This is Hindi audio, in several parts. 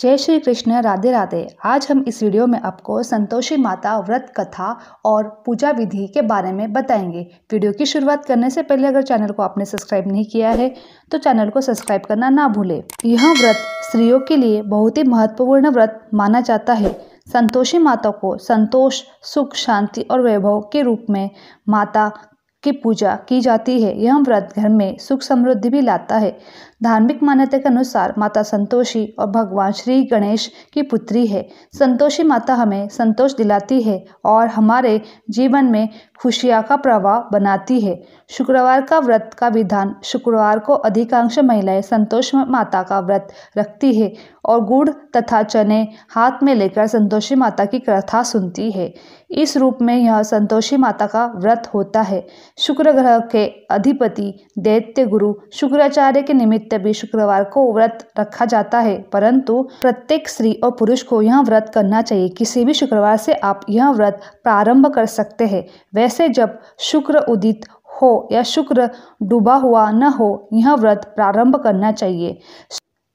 जय श्री कृष्ण, राधे राधे। आज हम इस वीडियो में आपको संतोषी माता व्रत कथा और पूजा विधि के बारे में बताएंगे। वीडियो की शुरुआत करने से पहले अगर चैनल को आपने सब्सक्राइब नहीं किया है तो चैनल को सब्सक्राइब करना ना भूलें। यह व्रत स्त्रियों के लिए बहुत ही महत्वपूर्ण व्रत माना जाता है। संतोषी माता को संतोष, सुख, शांति और वैभव के रूप में माता की पूजा की जाती है। यह व्रत घर में सुख समृद्धि भी लाता है। धार्मिक मान्यता के अनुसार माता संतोषी और भगवान श्री गणेश की पुत्री है। संतोषी माता हमें संतोष दिलाती है और हमारे जीवन में खुशियाँ का प्रवाह बनाती है। शुक्रवार का व्रत का विधान। शुक्रवार को अधिकांश महिलाएं संतोषी माता का व्रत रखती है और गुड़ तथा चने हाथ में लेकर संतोषी माता की कथा सुनती है। इस रूप में यह संतोषी माता का व्रत होता है। शुक्र ग्रह के अधिपति दैत्य गुरु शुक्राचार्य के निमित्त भी शुक्रवार को व्रत रखा जाता है, परंतु प्रत्येक स्त्री और पुरुष को यह व्रत करना चाहिए। किसी भी शुक्रवार से आप यह व्रत प्रारंभ कर सकते हैं। वैसे जब शुक्र उदित हो या शुक्र डूबा हुआ न हो, यह व्रत प्रारंभ करना चाहिए।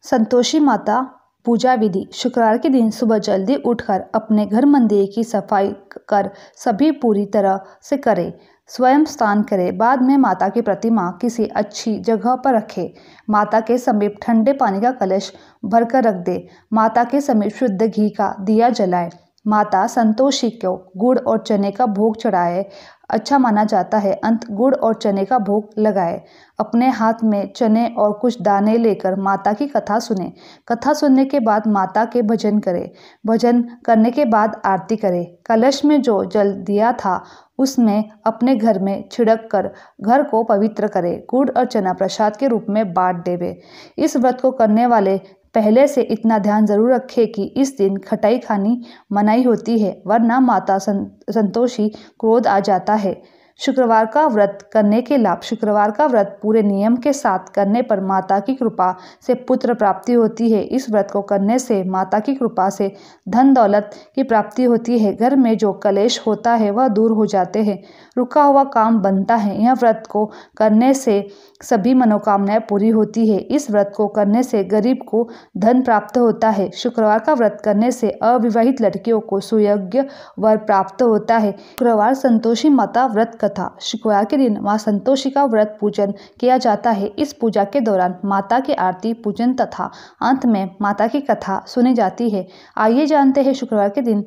संतोषी माता पूजा विधि। शुक्रवार के दिन सुबह जल्दी उठकर अपने घर मंदिर की सफाई कर सभी पूरी तरह से करें। स्वयं स्नान करें। बाद में माता की प्रतिमा किसी अच्छी जगह पर रखें। माता के समीप ठंडे पानी का कलश भरकर रख दे। माता के समीप शुद्ध घी का दिया जलाएं। माता संतोषी को गुड़ और चने का भोग चढ़ाए अच्छा माना जाता है। अंत गुड़ और चने का भोग लगाए। अपने हाथ में चने और कुछ दाने लेकर माता की कथा सुने। कथा सुनने के बाद माता के भजन करें। भजन करने के बाद आरती करें। कलश में जो जल दिया था उसमें अपने घर में छिड़क कर घर को पवित्र करें। गुड़ और चना प्रसाद के रूप में बांट देवे। इस व्रत को करने वाले पहले से इतना ध्यान जरूर रखें कि इस दिन खटाई खानी मनाही होती है, वरना माता संतोषी क्रोध आ जाता है। शुक्रवार का व्रत करने के लाभ। शुक्रवार का व्रत पूरे नियम के साथ करने पर माता की कृपा से पुत्र प्राप्ति होती है। इस व्रत को करने से माता की कृपा से धन दौलत की प्राप्ति होती है। घर में जो कलेश होता है वह दूर हो जाते हैं। रुका हुआ काम बनता है। यह व्रत को करने से सभी मनोकामनाएं पूरी होती है। इस व्रत को करने से गरीब को धन प्राप्त होता है। शुक्रवार का व्रत करने से अविवाहित लड़कियों को सुयोग्य वर प्राप्त होता है। शुक्रवार संतोषी माता व्रत कथा। शुक्रवार के दिन मां संतोषी का व्रत पूजन किया जाता है। इस पूजा के दौरान माता की आरती, पूजन तथा अंत में माता की कथा सुनी जाती है। आइए जानते हैं शुक्रवार के दिन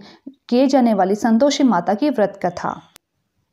किए जाने वाली संतोषी माता की व्रत कथा।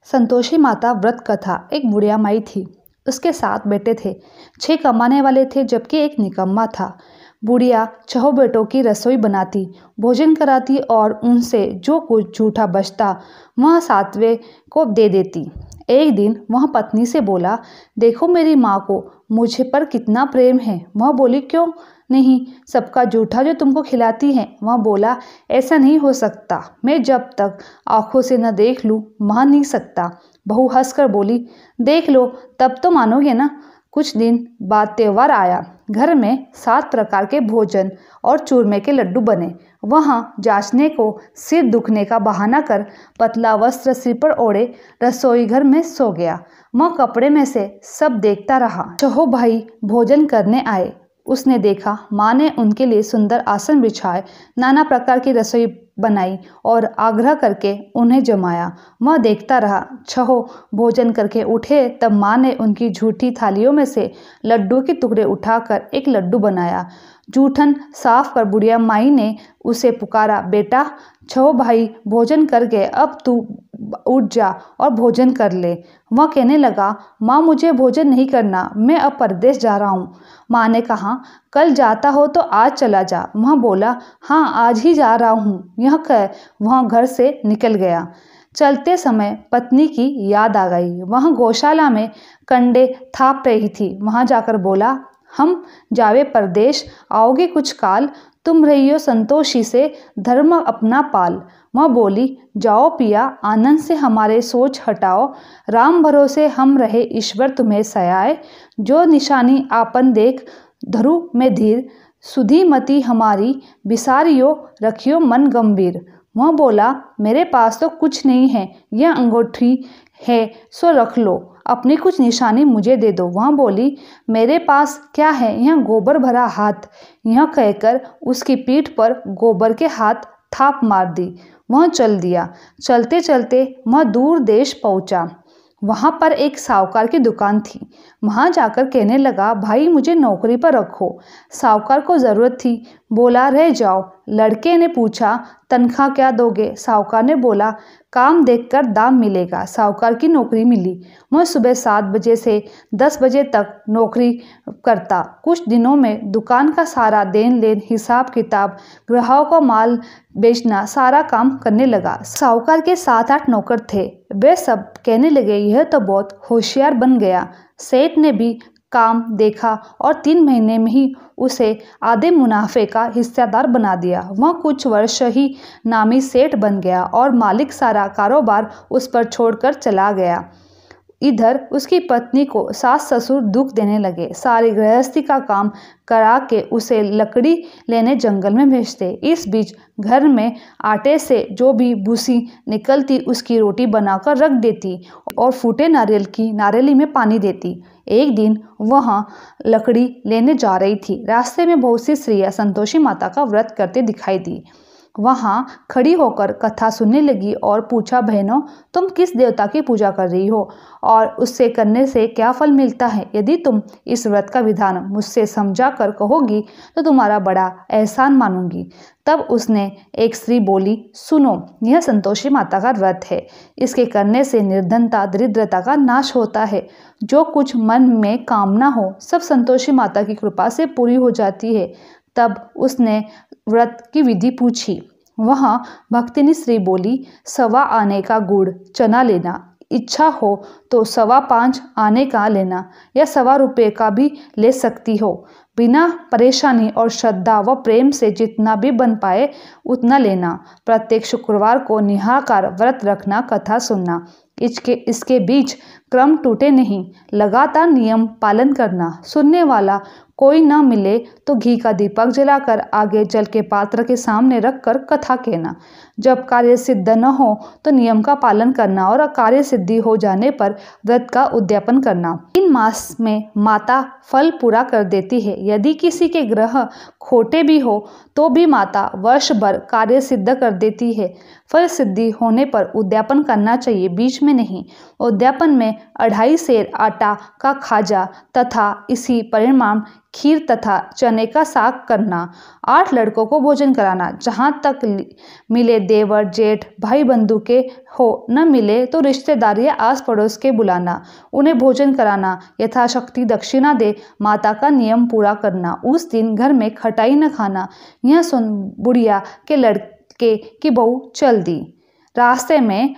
संतोषी माता व्रत कथा। एक बुढ़िया माई थी। उसके 7 बेटे थे। 6 कमाने वाले थे जबकि एक निकम्मा था। बुढ़िया 6 बेटों की रसोई बनाती, भोजन कराती और उनसे जो कुछ जूठा बचता वह 7वें को दे देती। एक दिन वह पत्नी से बोला, देखो मेरी माँ को मुझे पर कितना प्रेम है। वह बोली, क्यों नहीं, सबका जूठा जो तुमको खिलाती है। वह बोला, ऐसा नहीं हो सकता, मैं जब तक आंखों से न देख लूँ मान नहीं सकता। बहू हंसकर बोली, देख लो तब तो मानोगे ना। कुछ दिन बाद त्योहार आया। घर में 7 प्रकार के भोजन और चूरमे के लड्डू बने। वहाँ जांचने को सिर दुखने का बहाना कर पतला वस्त्र सिर पर ओढ़े रसोई घर में सो गया। वह कपड़े में से सब देखता रहा। 6 भाई भोजन करने आए। उसने देखा माँ ने उनके लिए सुंदर आसन बिछाए, नाना प्रकार की रसोई बनाई और आग्रह करके उन्हें जमाया। वह देखता रहा। 6 भोजन करके उठे तब माँ ने उनकी झूठी थालियों में से लड्डू के टुकड़े उठाकर एक लड्डू बनाया। जूठन साफ कर बुढ़िया माई ने उसे पुकारा, बेटा 6 भाई भोजन कर गए, अब तू उठ जा और भोजन कर ले। वह कहने लगा, माँ मुझे भोजन नहीं करना, मैं अब परदेश जा रहा हूँ। माँ ने कहा, कल जाता हो तो आज चला जा। वह बोला, हाँ आज ही जा रहा हूँ। यह कह वह घर से निकल गया। चलते समय पत्नी की याद आ गई। वह गौशाला में कंडे थाप रही थी। वहाँ जाकर बोला, हम जावे परदेश, आओगे कुछ काल, तुम रहियो संतोषी से धर्म अपना पाल। वह बोली, जाओ पिया आनंद से हमारे सोच हटाओ, राम भरोसे हम रहे ईश्वर तुम्हें सयाए। जो निशानी आपन देख धरु में धीर, सुधी मति हमारी बिसारियो रखियो मन गंभीर। वह बोला, मेरे पास तो कुछ नहीं है, यह अंगूठी है सो रख लो, अपनी कुछ निशानी मुझे दे दो। वह बोली, मेरे पास क्या है, यह गोबर भरा हाथ। यह कहकर उसकी पीठ पर गोबर के हाथ थाप मार दी। वह चल दिया। चलते चलते वह दूर देश पहुंचा। वहां पर एक साहूकार की दुकान थी। वहां जाकर कहने लगा, भाई मुझे नौकरी पर रखो। साहूकार को ज़रूरत थी। बोला, रह जाओ। लड़के ने पूछा, तनख्वाह क्या दोगे? साहूकार ने बोला, काम देखकर दाम मिलेगा। साहूकार की नौकरी मिली। वह सुबह 7 बजे से 10 बजे तक नौकरी करता। कुछ दिनों में दुकान का सारा देन लेन, हिसाब किताब, ग्राहकों को माल बेचना, सारा काम करने लगा। साहूकार के 7-8 नौकर थे। वे सब कहने लगे, यह तो बहुत होशियार बन गया। सेठ ने भी काम देखा और 3 महीने में ही उसे आधे मुनाफे का हिस्सेदार बना दिया। वह कुछ वर्ष ही नामी सेठ बन गया और मालिक सारा कारोबार उस पर छोड़कर चला गया। इधर उसकी पत्नी को सास ससुर दुख देने लगे। सारी गृहस्थी का काम करा के उसे लकड़ी लेने जंगल में भेजते। इस बीच घर में आटे से जो भी भूसी निकलती उसकी रोटी बनाकर रख देती और फूटे नारियल की नारियली में पानी देती। एक दिन वह लकड़ी लेने जा रही थी। रास्ते में बहुत सी स्त्रियां संतोषी माता का व्रत करते दिखाई दी। वहां खड़ी होकर कथा सुनने लगी और पूछा, बहनों तुम किस देवता की पूजा कर रही हो और उससे करने से क्या फल मिलता है? यदि तुम इस व्रत का विधान मुझसे समझा कर कहोगी तो तुम्हारा बड़ा एहसान मानूंगी। तब उसने एक स्त्री बोली, सुनो, यह संतोषी माता का व्रत है। इसके करने से निर्धनता दरिद्रता का नाश होता है। जो कुछ मन में कामना हो सब संतोषी माता की कृपा से पूरी हो जाती है। तब उसने व्रत की विधि पूछी। वहाँ भक्तिनी स्त्री बोली, 1.25 आने का गुड़ चना लेना, इच्छा हो तो 5.25 आने का लेना या 1.25 रुपये का भी ले सकती हो। बिना परेशानी और श्रद्धा व प्रेम से जितना भी बन पाए उतना लेना। प्रत्येक शुक्रवार को निहाकार व्रत रखना, कथा सुनना। इसके बीच क्रम टूटे नहीं, लगातार नियम पालन करना। सुनने वाला कोई न मिले तो घी का दीपक जलाकर आगे जल के पात्र के सामने रखकर कथा कहना। जब कार्य सिद्ध न हो तो नियम का पालन करना और कार्य सिद्धि हो जाने पर व्रत का उद्यापन करना। 3 मास में माता फल पूरा कर देती है। यदि किसी के ग्रह खोटे भी हो तो भी माता वर्ष भर कार्य सिद्ध कर देती है। फल सिद्धि होने पर उद्यापन करना चाहिए, बीच में नहीं। उद्यापन में 2.5 सेर आटा का खाजा तथा इसी परिमाण खीर तथा चने का साग करना। 8 लड़कों को भोजन कराना। जहाँ तक मिले देवर जेठ भाई बंधु के हो, न मिले तो रिश्तेदार या आस पड़ोस के बुलाना, उन्हें भोजन कराना, यथाशक्ति दक्षिणा दे माता का नियम पूरा करना। उस दिन घर में खटाई न खाना। यह सुन बुढ़िया के लड़के की बहू चल दी। रास्ते में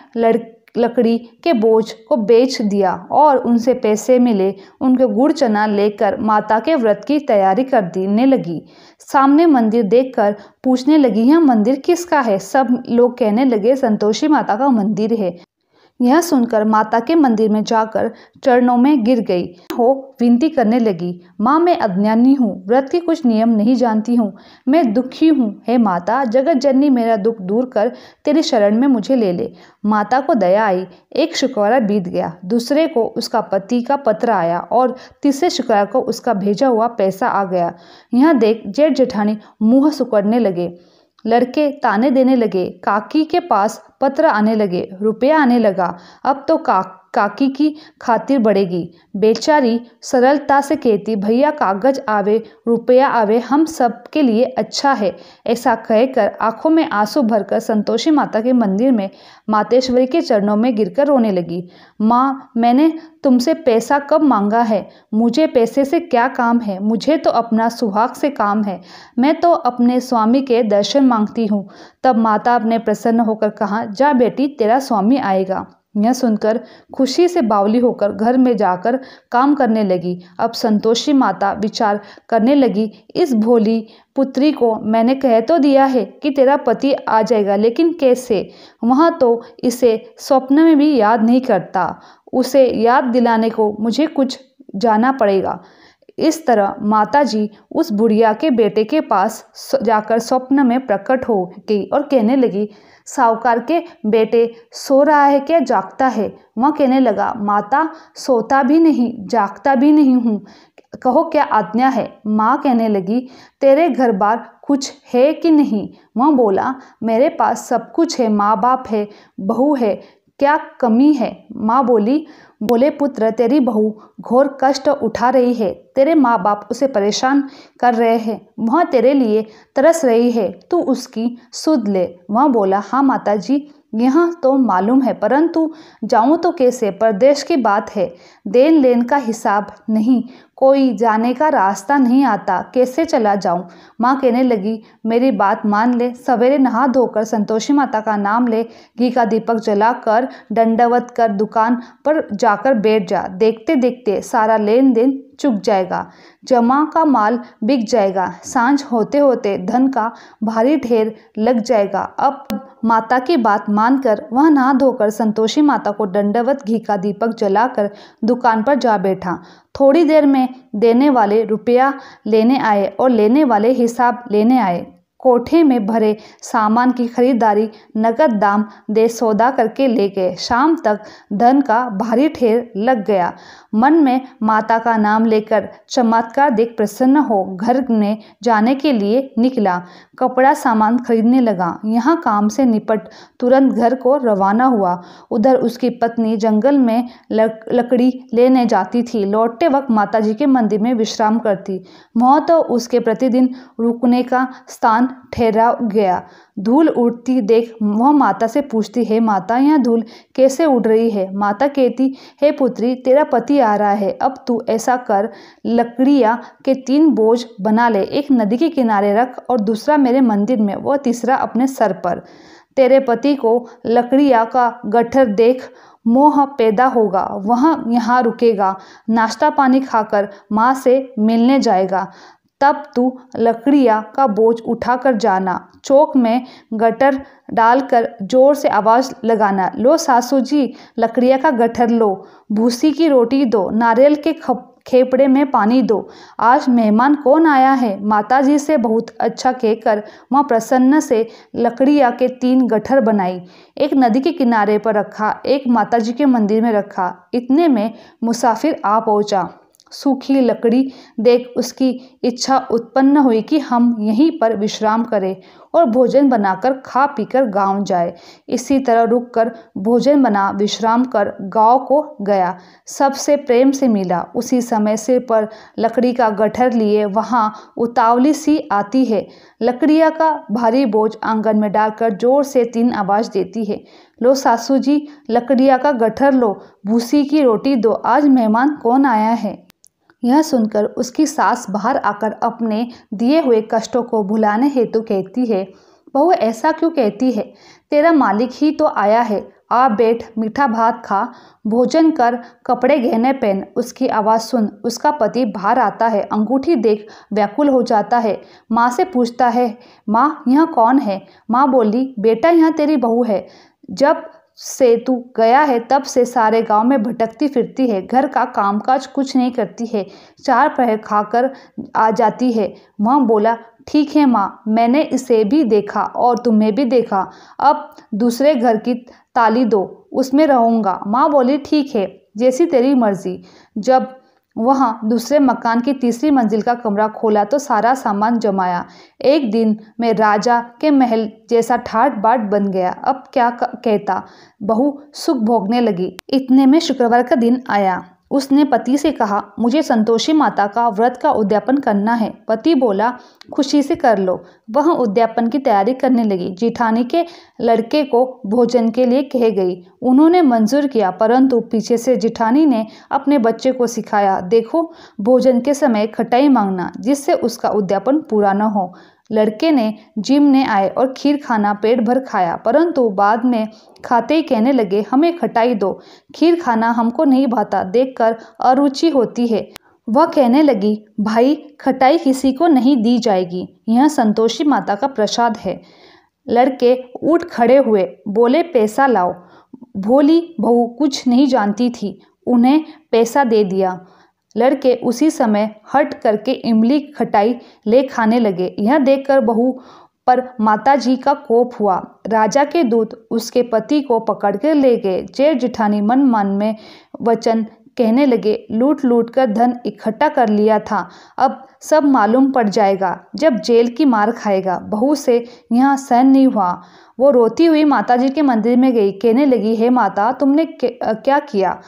लकड़ी के बोझ को बेच दिया और उनसे पैसे मिले। उनके गुड़ चना लेकर माता के व्रत की तैयारी करने लगी। सामने मंदिर देखकर पूछने लगी, यह मंदिर किसका है? सब लोग कहने लगे, संतोषी माता का मंदिर है। यह सुनकर माता के मंदिर में जाकर चरणों में गिर गई हो विनती करने लगी, माँ मैं अज्ञानी हूँ, व्रत के कुछ नियम नहीं जानती हूँ, मैं दुखी हूँ। हे माता जगत जननी, मेरा दुख दूर कर तेरी शरण में मुझे ले ले। माता को दया आई। एक शुक्रवार बीत गया, दूसरे को उसका पति का पत्र आया और तीसरे शुक्रवार को उसका भेजा हुआ पैसा आ गया। यह देख जेठ जेठानी मुँह सुकड़ने लगे। लड़के ताने देने लगे। काकी के पास पत्र आने लगे, रुपया आने लगा। अब तो काकी की खातिर बढ़ेगी। बेचारी सरलता से कहती, भैया कागज आवे रुपया आवे हम सब के लिए अच्छा है। ऐसा कहकर आंखों में आंसू भरकर संतोषी माता के मंदिर में मातेश्वरी के चरणों में गिरकर रोने लगी। माँ मैंने तुमसे पैसा कब मांगा है? मुझे पैसे से क्या काम है? मुझे तो अपना सुहाग से काम है। मैं तो अपने स्वामी के दर्शन मांगती हूँ। तब माता ने प्रसन्न होकर कहा, जा बेटी तेरा स्वामी आएगा। यह सुनकर खुशी से बावली होकर घर में जाकर काम करने लगी। अब संतोषी माता विचार करने लगी, इस भोली पुत्री को मैंने कह तो दिया है कि तेरा पति आ जाएगा, लेकिन कैसे? वहाँ तो इसे स्वप्न में भी याद नहीं करता। उसे याद दिलाने को मुझे कुछ जाना पड़ेगा। इस तरह माताजी उस बुढ़िया के बेटे के पास जाकर स्वप्न में प्रकट हो गई और कहने लगी, साहूकार के बेटे सो रहा है क्या जागता है? वह कहने लगा, माता सोता भी नहीं जागता भी नहीं हूँ, कहो क्या आज्ञा है? माँ कहने लगी, तेरे घर बार कुछ है कि नहीं? वह बोला, मेरे पास सब कुछ है, माँ बाप है, बहू है, क्या कमी है? माँ बोले पुत्र, तेरी बहू घोर कष्ट उठा रही है, तेरे माँ बाप उसे परेशान कर रहे हैं, वह तेरे लिए तरस रही है, तू उसकी सुध ले। वह बोला, हाँ माताजी, यह तो मालूम है, परंतु जाऊं तो कैसे? परदेश की बात है, देन लेन का हिसाब नहीं, कोई जाने का रास्ता नहीं आता, कैसे चला जाऊं? माँ कहने लगी, मेरी बात मान ले, सवेरे नहा धोकर संतोषी माता का नाम ले, घी का दीपक जलाकर दंडवत कर दुकान पर जाकर बैठ जा। देखते देखते सारा लेन देन चुक जाएगा, जमा का माल बिक जाएगा, सांझ होते होते धन का भारी ढेर लग जाएगा। अब माता की बात मानकर वह नहा धोकर संतोषी माता को दंडवत घी का दीपक जलाकर दुकान पर जा बैठा। थोड़ी देर में देने वाले रुपया लेने आए और लेने वाले हिसाब लेने आए। कोठे में भरे सामान की खरीदारी नगद दाम दे सौदा करके ले गए। शाम तक धन का भारी ढेर लग गया। मन में माता का नाम लेकर चमत्कार देख प्रसन्न हो घर में जाने के लिए निकला। कपड़ा सामान खरीदने लगा। यहाँ काम से निपट तुरंत घर को रवाना हुआ। उधर उसकी पत्नी जंगल में लकड़ी लेने जाती थी। लौटते वक्त माताजी के मंदिर में विश्राम करती। वह तो उसके प्रतिदिन रुकने का स्थान ठहरा गया। धूल उड़ती देख वह माता से पूछती, है माता, यह धूल कैसे उड़ रही है? माता कहती, हे पुत्री, तेरा पति आ रहा है, अब तू ऐसा कर, लकड़ियाँ के 3 बोझ बना ले, एक नदी के किनारे रख और दूसरा मेरे मंदिर में, वह तीसरा अपने सर पर। तेरे पति को लकड़ियाँ का गट्ठर देख मोह पैदा होगा, वह यहाँ रुकेगा, नाश्ता पानी खाकर माँ से मिलने जाएगा, तब तू लकड़ियाँ का बोझ उठाकर जाना, चौक में गट्ठर डालकर जोर से आवाज़ लगाना, लो सासू जी, लकड़ियाँ का गट्ठर लो, भूसी की रोटी दो, नारियल के खेपड़े में पानी दो, आज मेहमान कौन आया है? माताजी से बहुत अच्छा कहकर वह प्रसन्न से लकड़ियाँ के 3 गट्ठर बनाई, एक नदी के किनारे पर रखा, एक माताजी के मंदिर में रखा। इतने में मुसाफिर आ पहुँचा। सूखी लकड़ी देख उसकी इच्छा उत्पन्न हुई कि हम यहीं पर विश्राम करें और भोजन बनाकर खा पीकर गांव जाए। इसी तरह रुककर भोजन बना विश्राम कर गांव को गया। सबसे प्रेम से मिला। उसी समय सिर पर लकड़ी का गट्ठर लिए वहां उतावली सी आती है। लकड़ियाँ का भारी बोझ आंगन में डालकर जोर से 3 आवाज़ देती है, लो सासू जी, लकड़ियाँ का गट्ठर लो, भूसी की रोटी दो, आज मेहमान कौन आया है? यह सुनकर उसकी सास बाहर आकर अपने दिए हुए कष्टों को भुलाने हेतु कहती है, बहू ऐसा क्यों कहती है? तेरा मालिक ही तो आया है, आ बैठ, मीठा भात खा, भोजन कर, कपड़े गहने पहन। उसकी आवाज़ सुन उसका पति बाहर आता है, अंगूठी देख व्याकुल हो जाता है। माँ से पूछता है, माँ यह कौन है? माँ बोली, बेटा यह तेरी बहू है, जब से तू गया है तब से सारे गांव में भटकती फिरती है, घर का कामकाज कुछ नहीं करती है, 4 पहर खाकर आ जाती है। वह बोला, ठीक है माँ, मैंने इसे भी देखा और तुम्हें भी देखा, अब दूसरे घर की ताली दो, उसमें रहूँगा। माँ बोली, ठीक है, जैसी तेरी मर्जी। जब वहाँ दूसरे मकान की 3री मंजिल का कमरा खोला तो सारा सामान जमाया। एक दिन में राजा के महल जैसा ठाट बाट बन गया। अब क्या कहता, बहू सुख भोगने लगी। इतने में शुक्रवार का दिन आया। उसने पति से कहा, मुझे संतोषी माता का व्रत का उद्यापन करना है। पति बोला, खुशी से कर लो। वह उद्यापन की तैयारी करने लगी। जेठानी के लड़के को भोजन के लिए कह गई। उन्होंने मंजूर किया, परंतु पीछे से जेठानी ने अपने बच्चे को सिखाया, देखो भोजन के समय खटाई मांगना, जिससे उसका उद्यापन पूरा न हो। लड़के ने जिमने आए और खीर खाना पेट भर खाया, परंतु बाद में खाते ही कहने लगे, हमें खटाई दो, खीर खाना हमको नहीं भाता, देखकर अरुचि होती है। वह कहने लगी, भाई खटाई किसी को नहीं दी जाएगी, यह संतोषी माता का प्रसाद है। लड़के उठ खड़े हुए, बोले, पैसा लाओ। भोली बहू कुछ नहीं जानती थी, उन्हें पैसा दे दिया। लड़के उसी समय हट करके इमली खटाई ले खाने लगे। यह देखकर बहू पर माताजी का कोप हुआ। राजा के दूत उसके पति को पकड़ कर ले गए। जेठ जिठानी मन मन में वचन कहने लगे, लूट लूट कर धन इकट्ठा कर लिया था, अब सब मालूम पड़ जाएगा जब जेल की मार खाएगा। बहू से यहाँ सहन नहीं हुआ। वो रोती हुई माताजी के मंदिर में गई। कहने लगी, हे माता, तुमने क्या किया?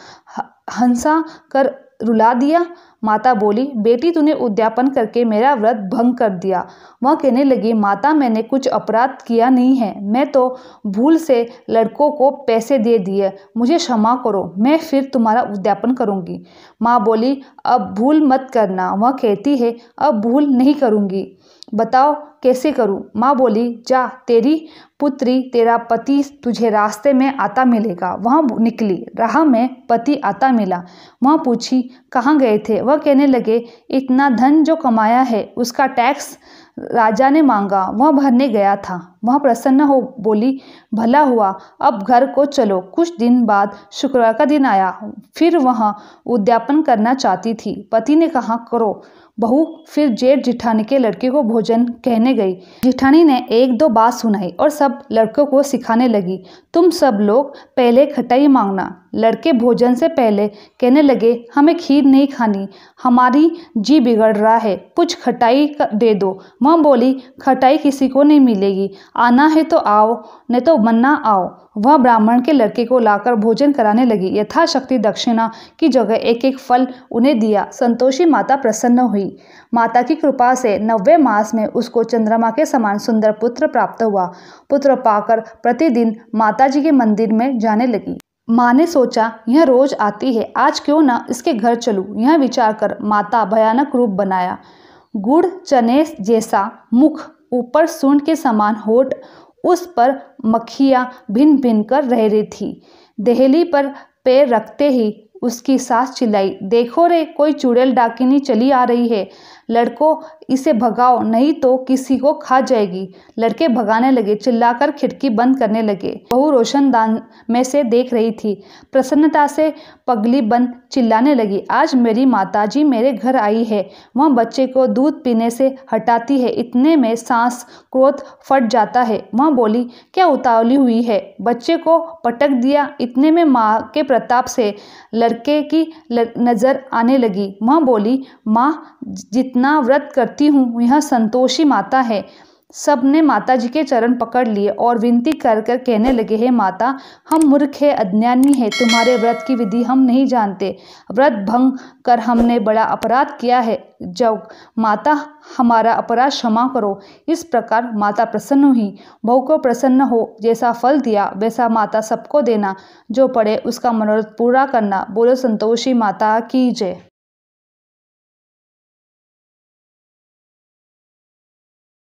हंसा कर रुला दिया। माता बोली, बेटी, तूने उद्यापन करके मेरा व्रत भंग कर दिया। वह कहने लगी, माता, मैंने कुछ अपराध किया नहीं है, मैं तो भूल से लड़कों को पैसे दे दिए, मुझे क्षमा करो, मैं फिर तुम्हारा उद्यापन करूंगी। माँ बोली, अब भूल मत करना। वह कहती है, अब भूल नहीं करूंगी, बताओ कैसे करूं? माँ बोली, जा, तेरी पुत्री, तेरा पति तुझे रास्ते में आता मिलेगा। वह निकली। राह में पति आता मिला। वह पूछी, कहाँ गए थे? वह कहने लगे, इतना धन जो कमाया है उसका टैक्स राजा ने मांगा, वह भरने गया था। वह प्रसन्न हो बोली, भला हुआ, अब घर को चलो। कुछ दिन बाद शुक्रवार का दिन आया। फिर वह उद्यापन करना चाहती थी। पति ने कहा, करो। बहू फिर जेठ जिठानी के लड़के को भोजन कहने गई। जिठानी ने एक दो बात सुनाई और सब लड़कों को सिखाने लगी, तुम सब लोग पहले खटाई मांगना। लड़के भोजन से पहले कहने लगे, हमें खीर नहीं खानी, हमारी जी बिगड़ रहा है, कुछ खटाई दे दो। वह बोली, खटाई किसी को नहीं मिलेगी, आना है तो आओ, नहीं तो मन्ना आओ। वह ब्राह्मण के लड़के को लाकर भोजन कराने लगी। यथाशक्ति दक्षिणा की जगह एक एक फल उन्हें दिया। संतोषी माता प्रसन्न हुई। माता की कृपा से 90 मास में उसको चंद्रमा के समान सुंदर पुत्र प्राप्त हुआ। पुत्र पाकर प्रतिदिन माताजी के मंदिर में जाने लगी। माँ ने सोचा, यह रोज आती है, आज क्यों ना इसके घर चलूं। यह विचार कर माता भयानक रूप बनाया। गुड़ चने जैसा मुख, ऊपर सूंड के समान होठ, उस पर मक्खियां भिन भिन कर रह रही थी। देहली पर पैर रखते ही उसकी सास चिल्लाई, देखो रे, कोई चुड़ैल डाकिनी चली आ रही है, लड़कों इसे भगाओ, नहीं तो किसी को खा जाएगी। लड़के भगाने लगे, चिल्लाकर खिड़की बंद करने लगे। बहू रोशनदान में से देख रही थी। प्रसन्नता से पगली बंद चिल्लाने लगी, आज मेरी माताजी मेरे घर आई है। वह बच्चे को दूध पीने से हटाती है, इतने में सांस क्रोध फट जाता है। वह बोली, क्या उतावली हुई है? बच्चे को पटक दिया। इतने में माँ के प्रताप से लड़के की नजर आने लगी। वह बोली, माँ, जितना व्रत करती हूँ यह संतोषी माता है। सब ने माताजी के चरण पकड़ लिए और विनती कर कर कहने लगे, हे माता, हम मूर्ख है, अज्ञानी है, तुम्हारे व्रत की विधि हम नहीं जानते, व्रत भंग कर हमने बड़ा अपराध किया है, जब माता हमारा अपराध क्षमा करो। इस प्रकार माता प्रसन्न हुई। बहू को प्रसन्न हो, जैसा फल दिया वैसा माता सबको देना, जो पड़े उसका मनोरथ पूरा करना। बोलो संतोषी माता की जय।